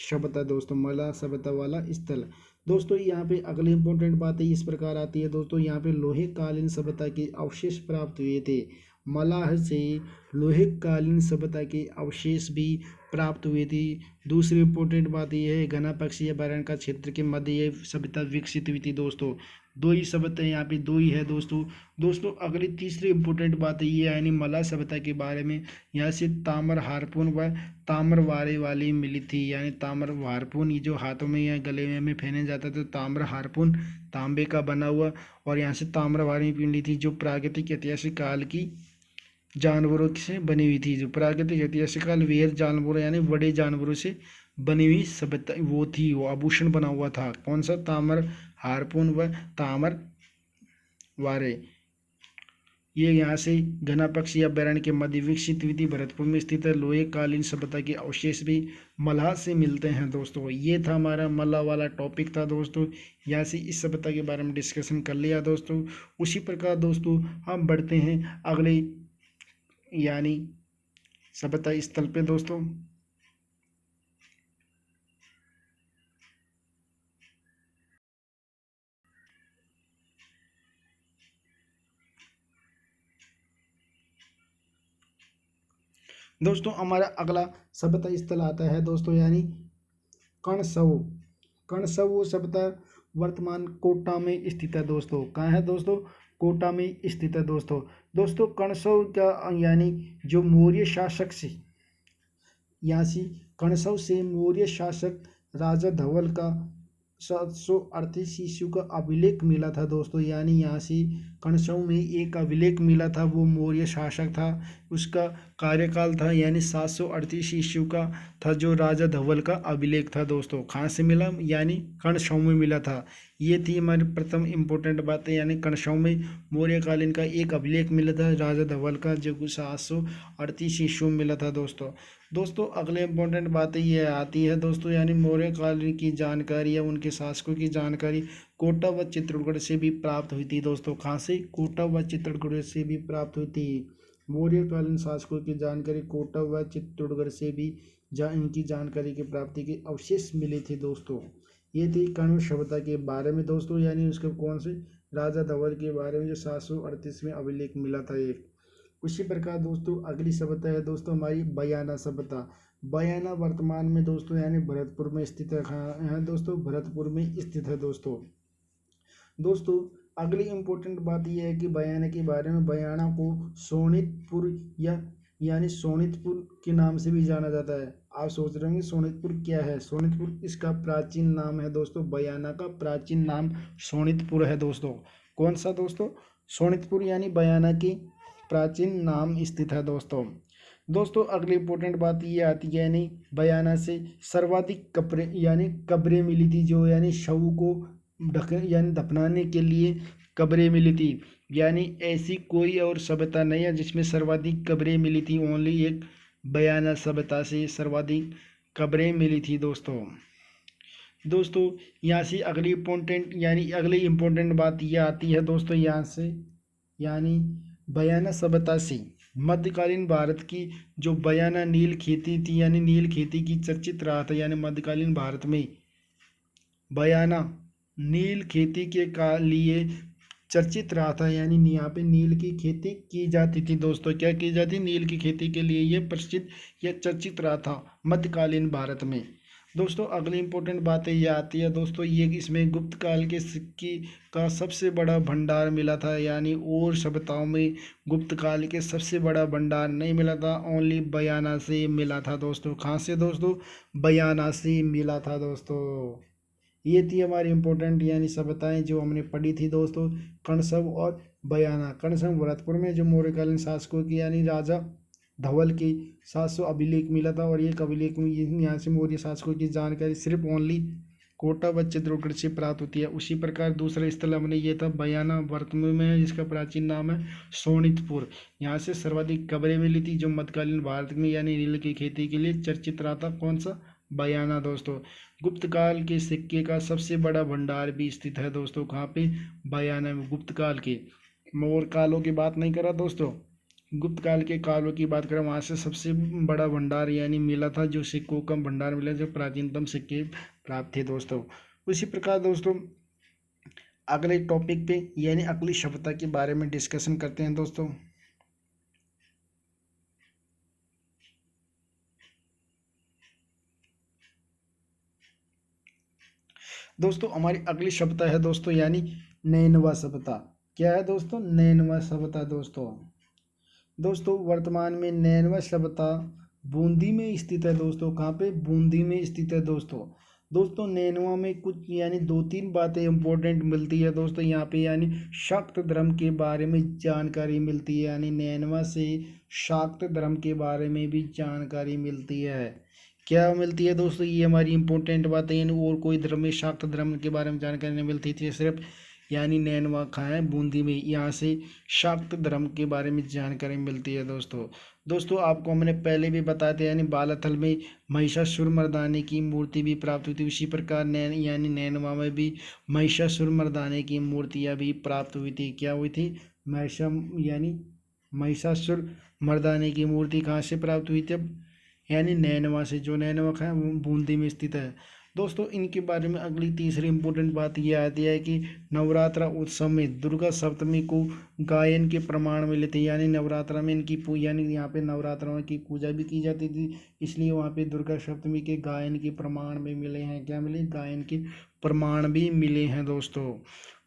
सभ्यता दोस्तों। मलाह सभ्यता वाला स्थल दोस्तों। यहाँ पे अगली इंपॉर्टेंट बातें इस प्रकार आती है दोस्तों। यहाँ पे लोहे कालीन सभ्यता के अवशेष प्राप्त हुए थे। मलाह से लोहे कालीन सभ्यता के अवशेष भी प्राप्त हुए थे। दूसरी इंपॉर्टेंट बात यह है घना पक्षी अभयारण्य का क्षेत्र के मध्य ये सभ्यता विकसित हुई थी दोस्तों। दो ही सभ्यता यहाँ पे दो ही है दोस्तों अगली तीसरी इंपॉर्टेंट बात ये है यानी मलाह सभ्यता के बारे में। यहाँ से ताम्र हारपून व ताम्र वारे वाली मिली थी, यानी ताम्र हारपून ये जो हाथों में या गले में पहने जाता था, ताम्र हारपून तांबे का बना हुआ, और यहाँ से ताम्र वारी मिली थी जो प्राकृतिक ऐतिहासिक काल की जानवरों से बनी हुई थी। जो प्राकृतिक ऐतिहासिक काल वीर जानवरों यानी बड़े जानवरों से बनी हुई सभ्यता वो थी, वो आभूषण बना हुआ था। कौन सा? ताम्र हारपून व ताम्र वारे। ये यहाँ से घना पक्षी अभयारण्य के मध्य विकसित हुई थी। भरतपुर में स्थित है। लोहे कालीन सभ्यता के अवशेष भी मलाह से मिलते हैं दोस्तों। ये था हमारा मलाह वाला टॉपिक था दोस्तों। यहाँ से इस सभ्यता के बारे में डिस्कशन कर लिया दोस्तों। उसी प्रकार दोस्तों हम बढ़ते हैं अगले यानी सभ्यता स्थल पे दोस्तों। दोस्तों हमारा अगला सभ्यता स्थल आता है दोस्तों यानी कणसऊ। कणसऊ सभ्यता वर्तमान कोटा में स्थित है दोस्तों। कहाँ है दोस्तों? कोटा में स्थित है दोस्तों कणसऊ का यानी जो मौर्य शासक से यहाँ से कणसऊ से मौर्य शासक राजा धवल का 738 ईस्वी का अभिलेख मिला था दोस्तों। यानी यहाँ से कणसऊ में एक अभिलेख मिला था, वो मौर्य शासक था, उसका कार्यकाल था यानी 738 ईस्वी का था, जो राजा धवल का अभिलेख था दोस्तों। कहाँ से मिला? यानी कणसऊ में मिला था। ये थी हमारी प्रथम इम्पोर्टेंट बातें, यानी कणसऊ में मौर्यकालीन का एक अभिलेख मिला था राजा धवल का, जो 738 ईस्वी में मिला था दोस्तों अगले इम्पोर्टेंट बातें ये आती है दोस्तों यानी मौर्य काल की जानकारी या उनके शासकों की जानकारी कोटा व चित्तौड़गढ़ से भी प्राप्त हुई थी दोस्तों। कहाँ से? कोटा व चित्तौड़गढ़ से भी प्राप्त हुई थी। मौर्यकालीन शासकों की जानकारी कोटा व चित्तौड़गढ़ से भी इनकी जानकारी की प्राप्ति के अवशेष मिले थे दोस्तों। ये थी कण्व सभ्यता के बारे में दोस्तों, यानी उसके कौन से? राजा धवल के बारे में जो 738 में अभिलेख मिला था एक। उसी प्रकार दोस्तों अगली सभ्यता है दोस्तों हमारी बयाना सभ्यता। बयाना वर्तमान में दोस्तों यानी भरतपुर में स्थित है दोस्तों। भरतपुर में स्थित है दोस्तों अगली इम्पोर्टेंट बात यह है कि बयाना के बारे में। बयाना को सोनितपुर या यानी शोणितपुर के नाम से भी जाना जाता है। आप सोच रहे होंगे शोणितपुर क्या है। शोणितपुर इसका प्राचीन नाम है दोस्तों। बयाना का प्राचीन नाम शोणितपुर है दोस्तों। कौन सा दोस्तों? शोणितपुर यानी बयाना की प्राचीन नाम स्थित है दोस्तों। दोस्तों अगली इंपॉर्टेंट बात ये आती है, यानी बयाना से सर्वाधिक कब्रें यानी कब्रें मिली थी, जो यानी शव को ढक यानी दफनाने के लिए कब्रें मिली थी। यानी ऐसी कोई और सभ्यता नहीं है जिसमें सर्वाधिक कब्रें मिली थी। ओनली एक बयाना सभ्यता से सर्वाधिक कब्रें मिली थी दोस्तों। दोस्तों यहाँ से अगली इम्पोर्टेंट बात यह आती है दोस्तों, यहाँ से यानी बयाना सभ्यता से मध्यकालीन भारत की जो बयाना नील खेती थी, यानी नील खेती की चर्चित रहा था। यानी मध्यकालीन भारत में बयाना नील खेती के का लिए चर्चित रहा था। यानी यहाँ पे नील की खेती की जाती थी दोस्तों। क्या की जाती? नील की खेती के लिए ये प्रसिद्ध या चर्चित रहा था मध्यकालीन भारत में। दोस्तों अगली इंपॉर्टेंट बात ये आती है दोस्तों, ये इसमें गुप्त काल के सिक्के का सबसे बड़ा भंडार मिला था। यानी और सभ्यताओं में गुप्त काल के सबसे बड़ा भंडार नहीं मिला था, ओनली बयाना से मिला था दोस्तों। कहाँ से दोस्तों? बयाना से मिला था दोस्तों। ये थी हमारी इम्पोर्टेंट यानी सभ्यताएं जो हमने पढ़ी थी दोस्तों, कणसब और बयाना। कणसब भरतपुर में जो मौर्यकालीन शासकों की यानी राजा धवल की 700 अभिलेख मिला था, और एक अभिलेख में यहाँ से मौर्य शासकों की जानकारी सिर्फ ओनली कोटा व चित्रकूट से प्राप्त होती है। उसी प्रकार दूसरा स्थल हमने ये था बयाना वर्तमान में है, जिसका प्राचीन नाम है शोणितपुर। यहाँ से सर्वाधिक कब्रें मिली थी जो मध्यकालीन भारत में यानी नील की खेती के लिए चर्चित रहा था। कौन सा? बयाना दोस्तों। गुप्त काल के सिक्के का सबसे बड़ा भंडार भी स्थित है दोस्तों। कहाँ पे? बयाना में। गुप्त काल के, मौर्य कालों की बात नहीं कर रहा दोस्तों, गुप्त काल के कालों की बात करें, वहाँ से सबसे बड़ा भंडार यानी मिला था, जो सिक्कों का भंडार मिला, जो प्राचीनतम सिक्के प्राप्त थे दोस्तों। उसी प्रकार दोस्तों अगले टॉपिक पे यानी अगली सभ्यता के बारे में डिस्कशन करते हैं दोस्तों। दोस्तों हमारी अगली सभ्यता है दोस्तों यानी नैनवा सभ्यता। क्या है दोस्तों? नैनवा सभ्यता दोस्तों। दोस्तों वर्तमान में नैनवा सभ्यता बूंदी में स्थित है दोस्तों। कहाँ पे? बूंदी में स्थित है दोस्तों। दोस्तों नैनवा में कुछ यानी 2-3 बातें इंपॉर्टेंट मिलती है दोस्तों यहाँ पे, यानी शाक्त धर्म के बारे में जानकारी मिलती है। यानी नैनवा से शाक्त धर्म के बारे में भी जानकारी मिलती है। क्या मिलती है दोस्तों? ये हमारी इंपॉर्टेंट बात है। यानी और कोई धर्म में शाक्त धर्म के बारे में जानकारी नहीं मिलती थी, सिर्फ यानी नैनवा कहाँ है? बूंदी में। यहाँ से शाक्त धर्म के बारे में जानकारी मिलती है दोस्तों। दोस्तों आपको हमने पहले भी बताया था, यानी बालाथल में महिषासुर मर्दानी की मूर्ति भी प्राप्त हुई थी। उसी प्रकार यानी नैनवा में भी महिषासुर मर्दानी की मूर्तियाँ भी प्राप्त हुई थी। क्या हुई थी? यानी महिषासुर मर्दानी की मूर्ति कहाँ से प्राप्त हुई थी? यानी नैनवा से। जो नैनवा है वो बूंदी में स्थित है दोस्तों। इनके बारे में अगली तीसरी इंपॉर्टेंट बात यह आती है कि नवरात्रा उत्सव में दुर्गा सप्तमी को गायन के प्रमाण मिले थे। यानी नवरात्रा में इनकी यानी यहाँ पे नवरात्रों की पूजा भी की जाती थी, इसलिए वहाँ पे दुर्गा सप्तमी के गायन के प्रमाण भी मिले हैं। क्या मिले? गायन के प्रमाण भी मिले हैं दोस्तों।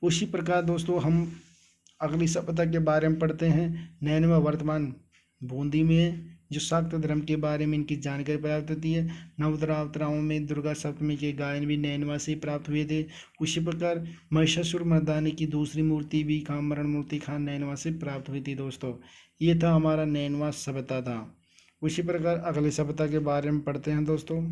उसी प्रकार दोस्तों हम अगली सभ्यता के बारे में पढ़ते हैं। नैनवा वर्तमान बूंदी में है, जो शाक्त धर्म के बारे में इनकी जानकारी प्राप्त होती है। नवरात्राओं में दुर्गा सप्तमी के गायन भी नैनवा से प्राप्त हुए थे। उसी प्रकार महिषासुर मर्दानी की दूसरी मूर्ति भी मरण मूर्ति खान नैनवा से प्राप्त हुई थी दोस्तों। ये था हमारा नैनवा सभ्यता था। उसी प्रकार अगली सभ्यता के बारे में पढ़ते हैं दोस्तों।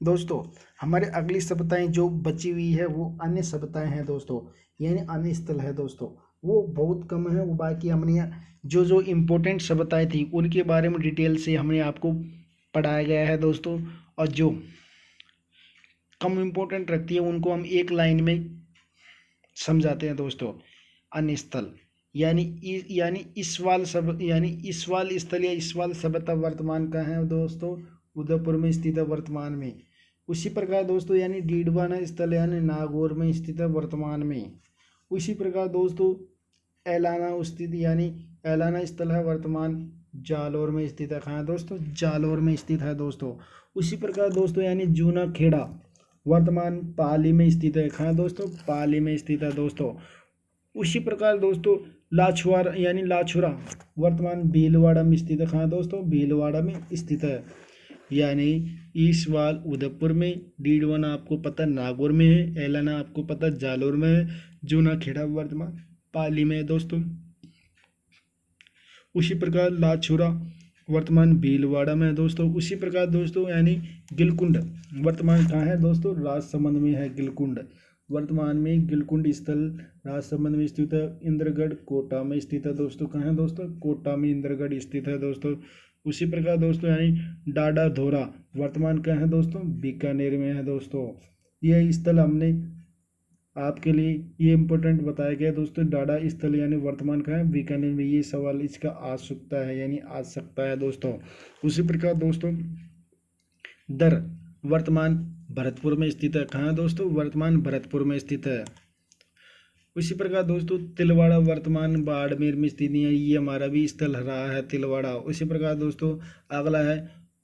दोस्तों हमारे अगली सभ्यताएं जो बची हुई है वो अन्य सभ्यताएं हैं दोस्तों, यानी अन्य स्थल है दोस्तों। वो बहुत कम है, वो बाकी हमने जो जो इम्पोर्टेंट सभ्यताएं थी उनके बारे में डिटेल से हमने आपको पढ़ाया गया है दोस्तों। और जो कम इम्पोर्टेंट रखती है उनको हम एक लाइन में समझाते हैं दोस्तों। अन्य स्थल यानी इसवाल स्थल या इसवाल सभ्यता वर्तमान का है दोस्तों, उदयपुर में स्थित है वर्तमान में। उसी प्रकार दोस्तों यानी डीडवाना स्थल यानी नागौर में स्थित है वर्तमान में। उसी प्रकार दोस्तों एलाना स्थित यानी एलाना स्थल है वर्तमान जालौर में स्थित है। कहाँ है दोस्तों? जालौर में स्थित है दोस्तों। उसी प्रकार दोस्तों यानी जूना खेड़ा वर्तमान पाली में स्थित है। कहाँ है दोस्तों? पाली में स्थित है दोस्तों। उसी प्रकार दोस्तों लाछवार यानी लाछुरा वर्तमान भीलवाड़ा में स्थित है। कहाँ दोस्तों? भीलवाड़ा में स्थित है। यानी ईसवाल उदयपुर में, डीडवाना आपको पता नागौर में है, एलाना आपको पता जालौर में है, जूना खेड़ा वर्तमान पाली में है दोस्तों। उसी प्रकार लाछुरा वर्तमान भीलवाड़ा में है दोस्तों। उसी प्रकार दोस्तों यानी गिलकुंड वर्तमान कहाँ है दोस्तों? राजसमंद में है गिलकुंड। वर्तमान में गिलकुंड स्थल राजसमंद में स्थित है। इंद्रगढ़ कोटा में स्थित है दोस्तों। कहाँ है दोस्तों? कोटा में इंद्रगढ़ स्थित है दोस्तों। उसी प्रकार दोस्तों यानी डाडा धोरा वर्तमान कहाँ है दोस्तों? बीकानेर में है दोस्तों। यह स्थल हमने आपके लिए ये इम्पोर्टेंट बताया गया दोस्तों। डाडा स्थल यानी वर्तमान कहाँ है? बीकानेर में। ये सवाल इसका आ सकता है यानी आ सकता है दोस्तों। उसी प्रकार दोस्तों दर वर्तमान भरतपुर में स्थित है। कहाँ दोस्तों? वर्तमान भरतपुर में स्थित है। उसी प्रकार दोस्तों तिलवाड़ा वर्तमान बाड़मेर में स्थित है। ये हमारा भी स्थल रहा है तिलवाड़ा। उसी प्रकार दोस्तों अगला है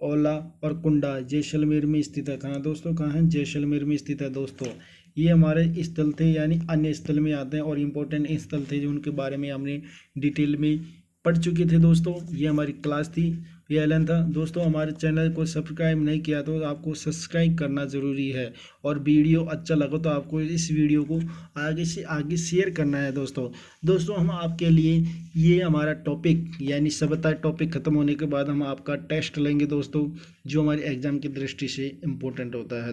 ओला और कुंडा जैसलमेर में स्थित है। कहाँ दोस्तों? कहाँ है? जैसलमेर में स्थित है दोस्तों। ये हमारे स्थल थे यानी अन्य स्थल में आते हैं और इम्पोर्टेंट स्थल थे जो उनके बारे में हमने डिटेल में पढ़ चुके थे दोस्तों। ये हमारी क्लास थी, ये एलन था दोस्तों। हमारे चैनल को सब्सक्राइब नहीं किया तो आपको सब्सक्राइब करना ज़रूरी है, और वीडियो अच्छा लगा तो आपको इस वीडियो को आगे से आगे शेयर करना है दोस्तों हम आपके लिए ये हमारा टॉपिक यानी सभ्यता टॉपिक ख़त्म होने के बाद हम आपका टेस्ट लेंगे दोस्तों, जो हमारे एग्ज़ाम की दृष्टि से इम्पोर्टेंट होता है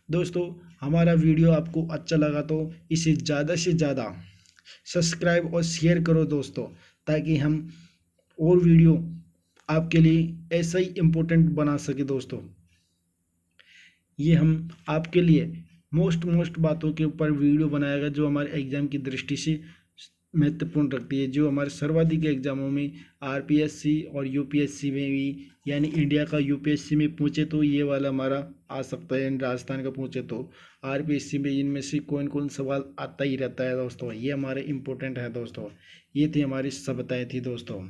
दोस्तों हमारा वीडियो आपको अच्छा लगा तो इसे ज़्यादा से ज़्यादा सब्सक्राइब और शेयर करो दोस्तों, ताकि हम और वीडियो आपके लिए ऐसा ही इम्पोर्टेंट बना सके दोस्तों। ये हम आपके लिए मोस्ट बातों के ऊपर वीडियो बनाएगा जो हमारे एग्ज़ाम की दृष्टि से महत्वपूर्ण रखती है, जो हमारे सर्वाधिक एग्जामों में आरपीएससी और यूपीएससी में भी यानी इंडिया का यूपीएससी में पूछे तो ये वाला हमारा आ सकता है, राजस्थान का पूछे तो आरपीएससी में इनमें से कौन सवाल आता ही रहता है दोस्तों। ये हमारे इम्पोर्टेंट है दोस्तों। ये थी हमारी सभ्यताएँ थी दोस्तों।